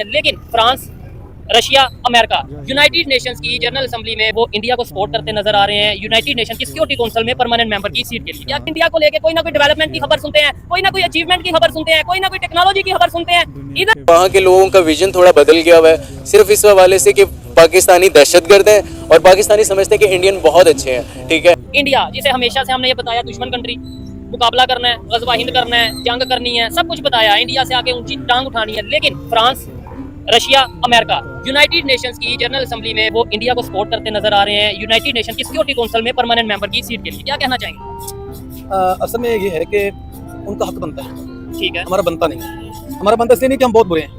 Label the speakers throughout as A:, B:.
A: लेकिन France, Russia, America, United Nations की general assembly में वो इंडिया को सपोर्ट करते नजर आ रहे हैं। यूनाइटेड नेशन की सिक्योरिटी काउंसिल में परमानेंट मेंबर की सीट के लिए या इंडिया को लेके कोई ना कोई डेवलपमेंट की खबर सुनते हैं, कोई ना कोई अचीवमेंट की खबर सुनते हैं, कोई ना कोई टेक्नोलॉजी की खबर सुनते हैं। इधर
B: वहाँ के लोगों का विजन थोड़ा बदल गया हुआ है, सिर्फ इस हवाले से कि पाकिस्तानी दहशतगर्द हैं और पाकिस्तानी समझते हैं कि इंडियन बहुत अच्छे हैं। ठीक है,
A: इंडिया जिसे हमेशा से हमने ये बताया दुश्मन कंट्री, मुकाबला करना है, गज़वा हिंद करना है, जंग करनी है, सब कुछ बताया, इंडिया से आके ऊंची टांग उठानी है। लेकिन France, Russia, America, United Nations की जनरल असेंबली में वो इंडिया को सपोर्ट करते नजर आ रहे हैं। यूनाइटेड नेशन की सिक्योरिटी काउंसिल में परमानेंट मेंबर की सीट के लिए क्या कहना चाहेंगे?
C: असल में ये है कि उनका हक बनता है,
A: ठीक है,
C: हमारा बनता नहीं है। हमारा बनता इसलिए नहीं कि हम बहुत बुरे हैं,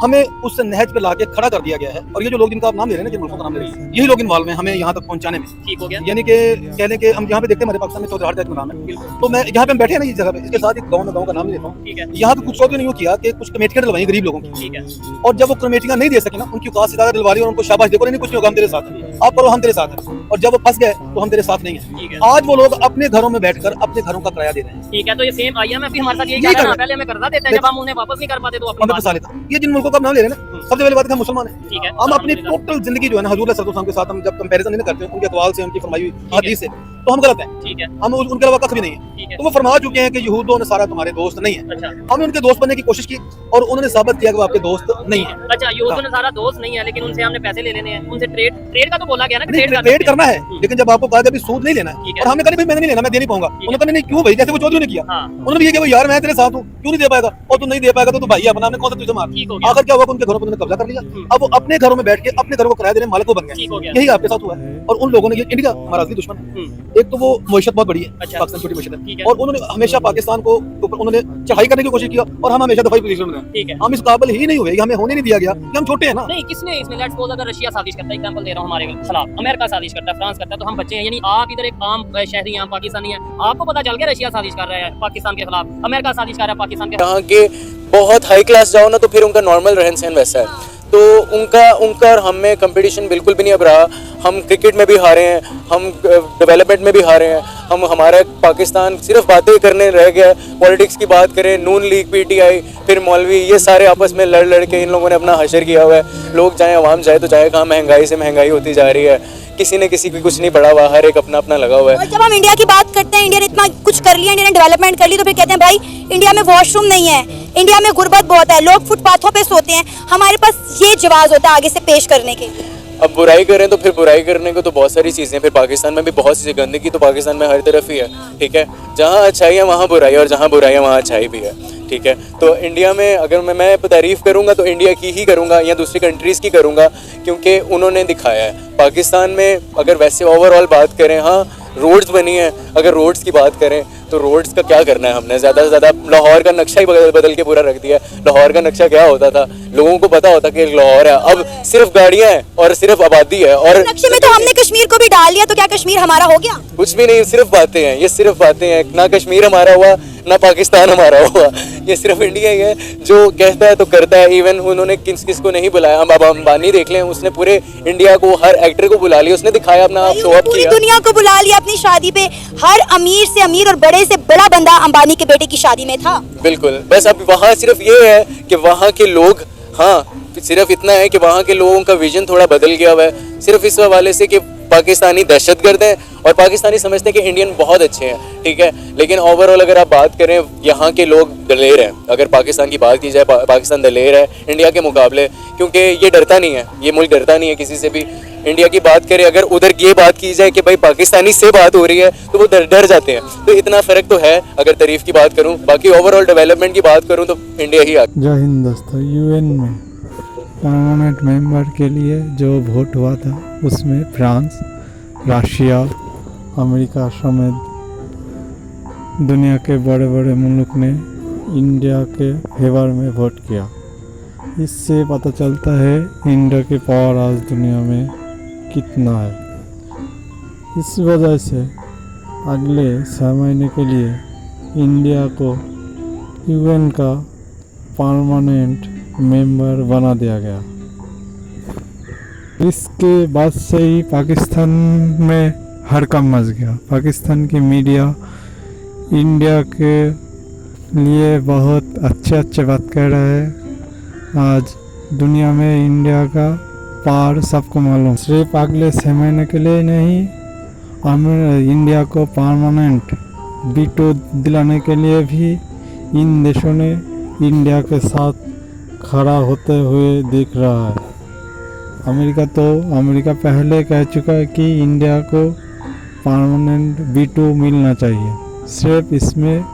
C: हमें उस नहज पे लाके खड़ा कर दिया गया है। और ये जो लोग जिनका आप नाम ले रहे हैं ना, जिन मुल्कों का नाम ले रहे हैं, यही लोग इन्वॉल्व हैं हमें यहाँ तक पहुँचाने में।
A: ठीक हो गया।
C: यानी कि कह लें कि हम यहाँ पे देखते हैं हमारे पाकिस्तान में चौधरी का नाम है, तो मैं यहाँ पे हम बैठे हैं ना इस जगह पे, इसके साथ एक गाँव का नाम नहीं लेता हूँ।
A: ठीक है,
C: यहाँ पे कुछ लोगों ने यूँ किया कि कुछ कमेटियाँ डलवाई गरीब लोगों की,
A: ठीक है,
C: और जब वो कमेटियाँ नहीं दे सके ना, उनकी औकात से ज़्यादा दिलवारी और उनको शाबाश देखो, नहीं कुछ नहीं होगा, हम तेरे साथ हैं, आप करो हम तेरे साथ हैं। और जब वो फंस गए तो हम तेरे साथ नहीं
A: ठीक
C: है।
A: है।
C: आज वो लोग अपने घरों में बैठकर अपने घरों का किराया दे रहे हैं।
A: ठीक है। तो ये सेम IM भी हमारे साथ यही
C: यही
A: कर रहा
C: कर
A: है,
C: रहे
A: पहले हमें कर्जा देते हैं, जब हम उन्हें वापस नहीं कर पाते तो अपनी
C: हमें
A: बात-
C: फंसा लेता। ये जिन मुल्कों का नाम ले रहे हैं ना, सबसे पहले बात है हम मुसलमान हैं।
A: ठीक है,
C: हम अपनी टोटल जिंदगी जो है ना हजूर सल्लल्लाहु अलैहि वसल्लम के साथ हम जब कंपैरिजन नहीं करते उनके अक़वाल से, उनकी फरमाई हुई हदीस से, तो हम गलत हैं।
A: ठीक है,
C: हम उनके अलावा कभी नहीं है।
A: ठीक है,
C: तो वो फरमा चुके हैं कि यहूद और नसारा तुम्हारे दोस्त नहीं है।
A: अच्छा,
C: हमने उनके दोस्त बनने की कोशिश की और उन्होंने साबित किया कि वो आपके दोस्त नहीं है।
A: अच्छा, यूथ में सारा दोस्त नहीं है, लेकिन उनसे हमने पैसे ले लेने हैं, उन्से ट्रेड का तो बोला गया ना,
C: ट्रेड करना है, लेकिन जब आपको कहा कि अभी सूद नहीं लेना है,
A: ठीक है।
C: और हमने कहा भाई मैंने नहीं लेना, मैं दे नहीं पाऊंगा, उन्होंने कहा नहीं क्यों भाई, जैसे वो चौधरी ने किया,
A: हाँ,
C: उन्होंने भी ये कि यार मैं तेरे साथ हूँ, क्यों नहीं दे पाएगा, और तू नहीं दे पाएगा तो तू भाई है अपना, हमने कौन सा तुझे मार।
A: ठीक हो गया।
C: आखिर क्या हुआ, उनके घरों पर उन्होंने कब्जा कर लिया। अब वो अपने घरों में बैठ के अपने घरों को किराया देने मालिक बन
A: ठीक हो
C: गए।
A: गया।
C: यही आपके साथ हुआ है। और उन लोगों ने ये इंडिया हमारा असली दुश्मन है। एक तो वो मईशत बहुत बड़ी है,
A: अच्छा।
C: पाकिस्तान छोटी मईशत
A: ठीक
C: है,
A: है।
C: और उन्होंने हमेशा पाकिस्तान को ऊपर उन्होंने चढ़ाई करने की कोशिश किया, और हम हमेशा दफाई पोजीशन में रहे।
A: ठीक है।
C: हम इस काबिल ही नहीं हुए, हमें होने नहीं दिया गया कि हम छोटे हैं ना।
A: नहीं, किसने इसमें लेट्स सपोज अगर रशिया साजिश करता है, एग्जांपल दे रहा हूं हमारे खिलाफ, अमेरिका साजिश करता है, फ्रांस करता है, तो हम बच्चे हैं, यानी आप इधर एक आम शहरी हैं, पाकिस्तानी हैं, आपको पता चल गया रशिया साजिश कर रहा है पाकिस्तान के खिलाफ, अमेरिका साजिश कर रहा है पाकिस्तान के
B: यहाँ के बहुत हाई क्लास जाओ ना तो फिर उनका नॉर्मल रहन सहन वैसा है, तो उनका और हम में कंपटीशन बिल्कुल भी नहीं अब रहा। हम क्रिकेट में भी हारे हैं, हम डेवलपमेंट में भी हारे हैं, हमारा पाकिस्तान सिर्फ बातें करने रह गया है। पॉलिटिक्स की बात करें, नून लीग, PTI, फिर मौलवी, ये सारे आपस में लड़ के इन लोगों ने अपना हशर किया हुआ है। लोग जाएँ, आवाम जाए तो जाए कहाँ, महंगाई से महंगाई होती जा रही है, किसी ने किसी को कुछ नहीं पड़ा हुआ, हर एक अपना अपना लगा हुआ है।
D: और जब हम इंडिया की बात करते हैं, इंडिया ने इतना कुछ कर लिया, इंडिया ने डेवलपमेंट कर ली, तो फिर कहते हैं भाई इंडिया में वॉशरूम नहीं है, इंडिया में गुर्बत बहुत है, लोग फुटपाथों पे सोते हैं। हमारे पास ये जवाब होता है आगे से पेश करने के लिए।
B: अब बुराई करें तो फिर बुराई करने को तो बहुत सारी चीज़ें, फिर पाकिस्तान में भी बहुत सी गंदगी तो पाकिस्तान में हर तरफ ही है। ठीक है, जहाँ अच्छाई है वहाँ बुराई है, और जहाँ बुराई है वहाँ अच्छाई भी है। ठीक है, तो इंडिया में अगर मैं तारीफ़ करूँगा तो इंडिया की ही करूँगा या दूसरी कंट्रीज़ की करूँगा, क्योंकि उन्होंने दिखाया है। पाकिस्तान में अगर वैसे ओवरऑल बात करें, हाँ रोड्स बनी है, अगर रोड्स की बात करें तो रोड्स का क्या करना है हमने, ज़्यादा से ज़्यादा लाहौर का नक्शा ही बदल के पूरा रख दिया। लाहौर का नक्शा क्या होता था, लोगों को पता होता कि लाहौर है, अब सिर्फ गाड़ियाँ हैं और सिर्फ आबादी है। और
D: नक्शे में तो हमने कश्मीर को भी डाल लिया, तो क्या कश्मीर हमारा हो गया?
B: कुछ भी नहीं, सिर्फ बातें हैं, ये सिर्फ बातें हैं। ना कश्मीर हमारा हुआ, ना पाकिस्तान हमारा हुआ, ये सिर्फ इंडिया ही है जो कहता है तो करता है। इवन उन्होंने किस को नहीं बुलाया, अब अंबानी देख लें, उसने पूरे इंडिया को, हर एक्टर को बुला लिया, उसने दिखाया अपना शो अप
D: पूरी
B: किया,
D: दुनिया को बुला लिया अपनी शादी पे। हर अमीर से अमीर और बड़े से बड़ा बंदा अंबानी के बेटे की शादी में था।
B: बिल्कुल। बस अब वहाँ सिर्फ ये है कि वहाँ के लोग, हाँ सिर्फ इतना है कि वहाँ के लोगों का विजन थोड़ा बदल गया हुआ है, सिर्फ इस हवाले से कि पाकिस्तानी दहशतगर्द हैं और पाकिस्तानी समझते हैं कि इंडियन बहुत अच्छे हैं। ठीक है, लेकिन ओवरऑल अगर आप बात करें, यहाँ के लोग दलेर हैं। अगर पाकिस्तान की बात की जाए, पाकिस्तान दलेर है इंडिया के मुकाबले, क्योंकि ये डरता नहीं है, ये मुल्क डरता नहीं है किसी से भी। इंडिया की बात करें, अगर उधर ये बात की जाए कि भाई पाकिस्तानी से बात हो रही है तो वो डर जाते हैं, तो इतना फ़र्क तो है अगर तारीफ़ की बात करूँ। बाकी ओवरऑल डेवलपमेंट की बात करूँ तो इंडिया ही आगे।
E: जय हिंद दोस्तों। UN में परमानेंट मेंबर के लिए जो वोट हुआ था उसमें फ्रांस, रशिया, अमेरिका समेत दुनिया के बड़े बड़े मुल्क ने इंडिया के फेवर में वोट किया। इससे पता चलता है इंडिया की पावर आज दुनिया में कितना है। इस वजह से अगले 6 महीने के लिए इंडिया को UN का परमानेंट मेंबर बना दिया गया। इसके बाद से ही पाकिस्तान में हड़कंप मच गया। पाकिस्तान की मीडिया इंडिया के लिए बहुत अच्छे बात कह रहा है। आज दुनिया में इंडिया का पार सबको मालूम। सिर्फ अगले 6 महीने के लिए नहीं, इंडिया को परमानेंट वीटो दिलाने के लिए भी इन देशों ने इंडिया के साथ खड़ा होते हुए दिख रहा है। अमेरिका पहले कह चुका है कि इंडिया को परमानेंट वीटो मिलना चाहिए। सिर्फ इसमें